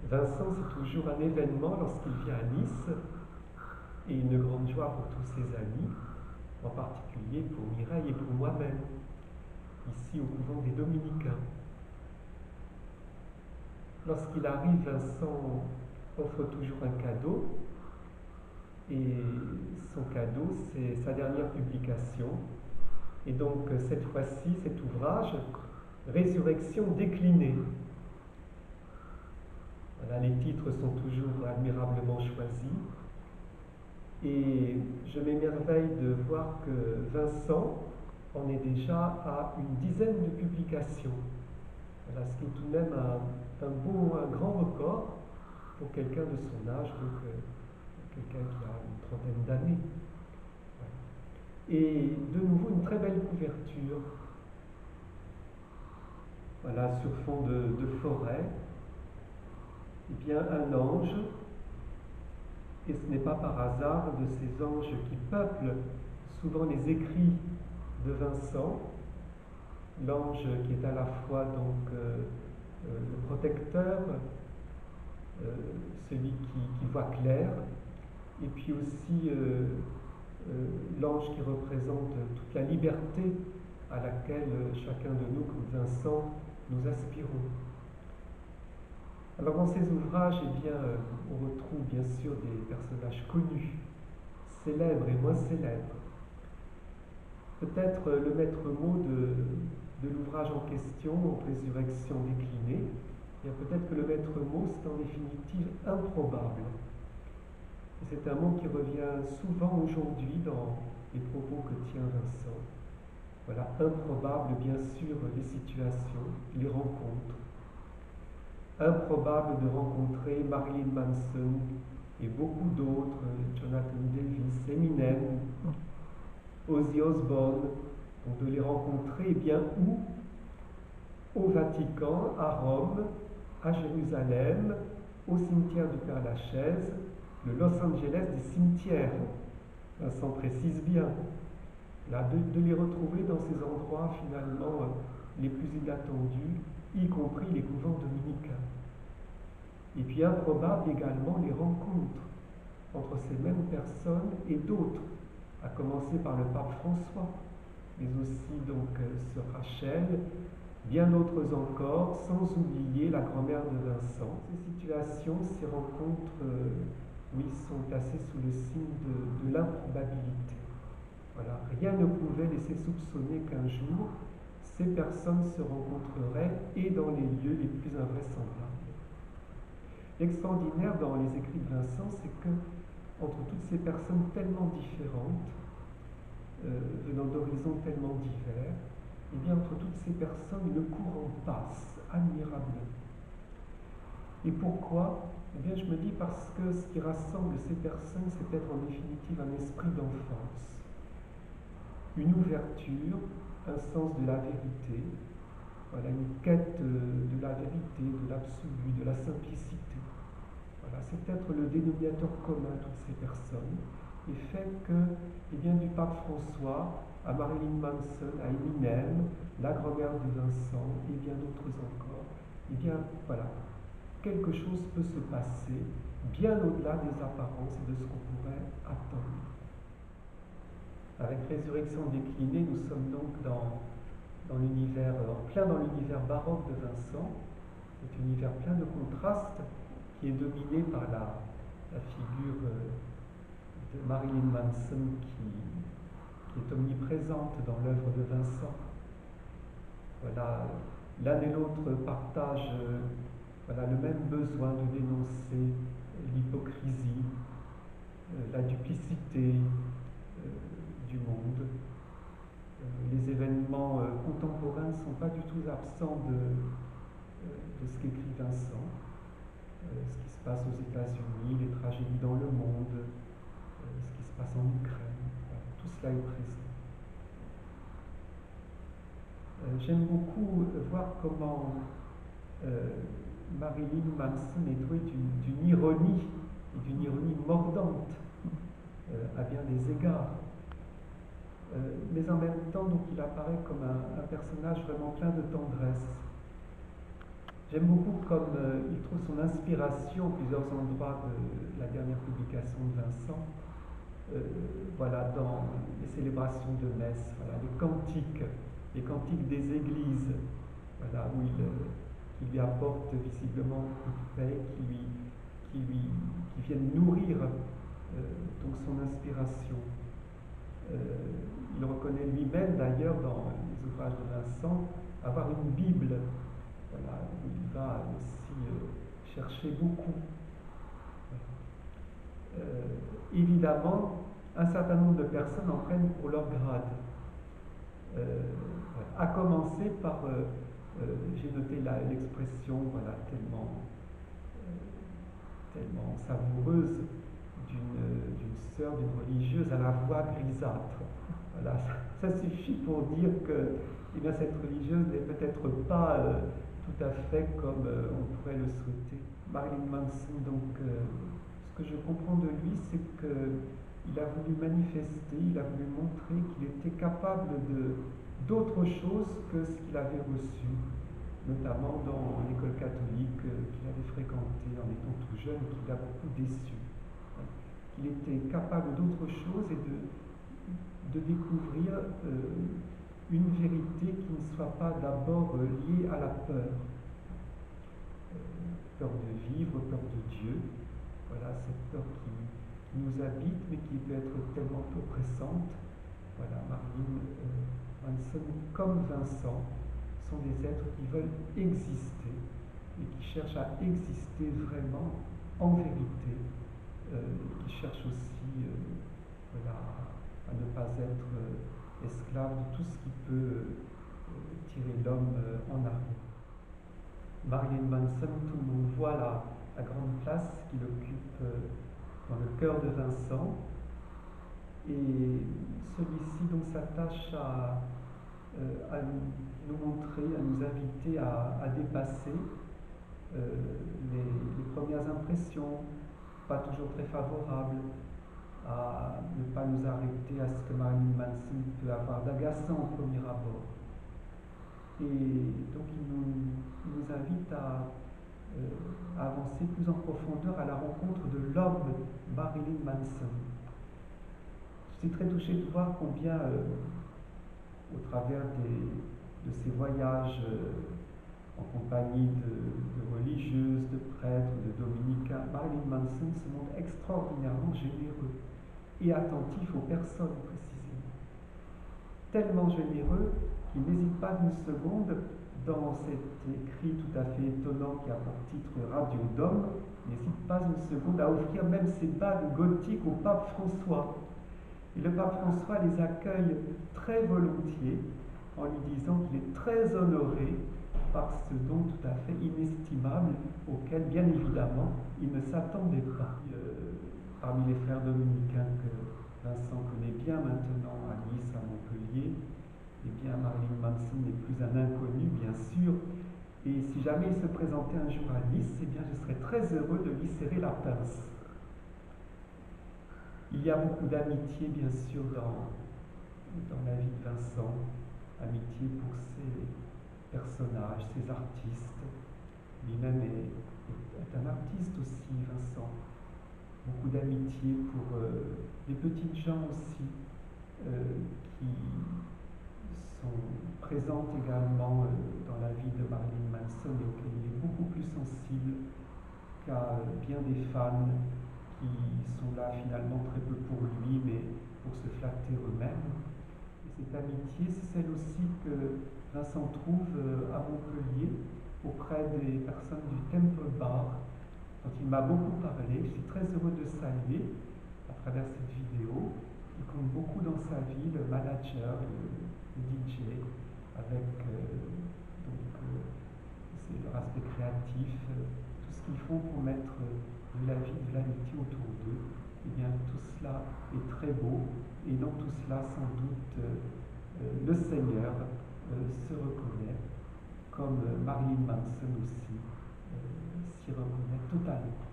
Vincent, c'est toujours un événement lorsqu'il vient à Nice et une grande joie pour tous ses amis, en particulier pour Mireille et pour moi-même, ici au couvent des Dominicains. Lorsqu'il arrive, Vincent offre toujours un cadeau, et son cadeau, c'est sa dernière publication. Et donc, cette fois-ci, cet ouvrage, Résurrection déclinée. Voilà, les titres sont toujours admirablement choisis. Et je m'émerveille de voir que Vincent en est déjà à une dizaine de publications. Voilà, ce qui est tout de même un grand record pour quelqu'un de son âge, donc quelqu'un qui a une trentaine d'années. Voilà. Et de nouveau, une très belle couverture. Voilà, sur fond de forêt. Eh bien, un ange, et ce n'est pas par hasard de ces anges qui peuplent souvent les écrits de Vincent, l'ange qui est à la fois donc le protecteur, celui qui voit clair, et puis aussi l'ange qui représente toute la liberté à laquelle chacun de nous, comme Vincent, nous aspirons. Alors dans ces ouvrages, eh bien, on retrouve bien sûr des personnages connus, célèbres et moins célèbres. Peut-être le maître mot de l'ouvrage en question, Résurrection déclinée, eh bien peut-être que le maître mot, c'est en définitive improbable. Et c'est un mot qui revient souvent aujourd'hui dans les propos que tient Vincent. Voilà, improbable, bien sûr, les situations, les rencontres. Improbable de rencontrer Marilyn Manson et beaucoup d'autres, Jonathan Davis, Eminem, Ozzy Osbourne, donc de les rencontrer, eh bien où? Au Vatican, à Rome, à Jérusalem, au cimetière du Père-Lachaise, le Los Angeles des cimetières. Vincent précise bien. Là, de les retrouver dans ces endroits finalement les plus inattendus, y compris les couvents dominicains. Et puis improbable également les rencontres entre ces mêmes personnes et d'autres, à commencer par le pape François, mais aussi donc sœur Rachel, bien d'autres encore, sans oublier la grand-mère de Vincent. Ces situations, ces rencontres, oui, sont placées sous le signe de l'improbabilité. Voilà, rien ne pouvait laisser soupçonner qu'un jour, ces personnes se rencontreraient et dans les lieux les plus invraisemblables. L'extraordinaire dans les écrits de Vincent, c'est que, entre toutes ces personnes tellement différentes, venant d'horizons tellement divers, et bien entre toutes ces personnes, le courant passe admirablement. Et pourquoi? Eh bien, je me dis parce que ce qui rassemble ces personnes, c'est peut-être en définitive un esprit d'enfance, une ouverture, un sens de la vérité, voilà, une quête de la vérité, de l'absolu, de la simplicité. Voilà, c'est peut-être le dénominateur commun à toutes ces personnes, et fait que, eh bien, du pape François à Marilyn Manson, à Eminem, la grand-mère de Vincent, et bien d'autres encore, eh bien, voilà, quelque chose peut se passer bien au-delà des apparences et de ce qu'on pourrait attendre. Avec Résurrection déclinée, nous sommes donc dans l'univers, plein dans l'univers baroque de Vincent, cet univers plein de contrastes qui est dominé par la figure de Marilyn Manson qui est omniprésente dans l'œuvre de Vincent. Voilà, l'un et l'autre partagent voilà, le même besoin de dénoncer l'hypocrisie, la duplicité du monde. Les événements contemporains ne sont pas du tout absents de ce qu'écrit Vincent. Ce qui se passe aux États-Unis, les tragédies dans le monde, ce qui se passe en Ukraine, voilà, tout cela est présent. J'aime beaucoup voir comment Marilyn Manson est douée d'une ironie, et d'une ironie mordante à bien des égards. Mais en même temps, donc, il apparaît comme un personnage vraiment plein de tendresse. J'aime beaucoup comme il trouve son inspiration à plusieurs endroits de la dernière publication de Vincent, voilà, dans les célébrations de messe, voilà, les cantiques des églises, voilà, où qui lui apportent visiblement beaucoup de paix, qui viennent nourrir donc son inspiration. Il reconnaît lui-même d'ailleurs dans les ouvrages de Vincent avoir une Bible, voilà, où il va aussi chercher beaucoup. Évidemment, un certain nombre de personnes en prennent pour leur grade. À commencer par, j'ai noté l'expression voilà, tellement savoureuse d'une sœur, d'une religieuse à la voix grisâtre. Voilà, ça suffit pour dire que eh bien, cette religieuse n'est peut-être pas tout à fait comme on pourrait le souhaiter. Marilyn Manson, donc, ce que je comprends de lui, c'est qu'il a voulu manifester, il a voulu montrer qu'il était capable d'autre chose que ce qu'il avait reçu, notamment dans l'école catholique qu'il avait fréquentée en étant tout jeune, qui l'a beaucoup déçu. Il était capable d'autre chose et de découvrir une vérité qui ne soit pas d'abord liée à la peur. Peur de vivre, peur de Dieu. Voilà, cette peur qui nous habite, mais qui peut être tellement oppressante. Voilà, Marilyn Manson, comme Vincent, sont des êtres qui veulent exister et qui cherchent à exister vraiment en vérité, qui cherchent aussi voilà, à ne pas être esclave de tout ce qui peut tirer l'homme en arrière. Marilyn Manson, tout le monde voit la grande place qu'il occupe dans le cœur de Vincent, et celui-ci donc s'attache à nous montrer, à nous inviter à dépasser les premières impressions, pas toujours très favorables, à ne pas nous arrêter à ce que Marilyn Manson peut avoir d'agaçant au premier abord. Et donc il nous invite à avancer plus en profondeur à la rencontre de l'homme Marilyn Manson. Je suis très touché de voir combien, au travers de ces voyages en compagnie de religieuses, de prêtres, de dominicains, Marilyn Manson se montre extraordinairement généreux et attentif aux personnes précisément. Tellement généreux qu'il n'hésite pas une seconde dans cet écrit tout à fait étonnant qui a pour titre Radio d'Homme, n'hésite pas une seconde à offrir même ses bagues gothiques au pape François. Et le pape François les accueille très volontiers en lui disant qu'il est très honoré par ce don tout à fait inestimable auquel, bien évidemment, il ne s'attendait pas. Parmi les frères dominicains que Vincent connaît bien maintenant à Nice, à Montpellier, eh bien Marilyn Manson n'est plus un inconnu, bien sûr, et si jamais il se présentait un jour à Nice, eh bien je serais très heureux de lui serrer la pince. Il y a beaucoup d'amitié, bien sûr, dans la vie de Vincent, amitié pour ses personnages, ses artistes. Lui-même est un artiste aussi, Vincent. Beaucoup d'amitié pour les petites gens aussi, qui sont présentes également dans la vie de Marilyn Manson et auxquelles il est beaucoup plus sensible qu'à bien des fans qui sont là finalement très peu pour lui, mais pour se flatter eux-mêmes. Et cette amitié, c'est celle aussi que Vincent trouve à Montpellier, auprès des personnes du Temple Bar, dont il m'a beaucoup parlé. Je suis très heureux de saluer, à travers cette vidéo, il compte beaucoup dans sa vie, le manager, le DJ, avec c'est leur aspect créatif, tout ce qu'ils font pour mettre de la vie, de l'amitié autour d'eux. Eh bien, tout cela est très beau, et dans tout cela, sans doute, le Seigneur se reconnaît, comme Marilyn Manson aussi s'y reconnaît totalement.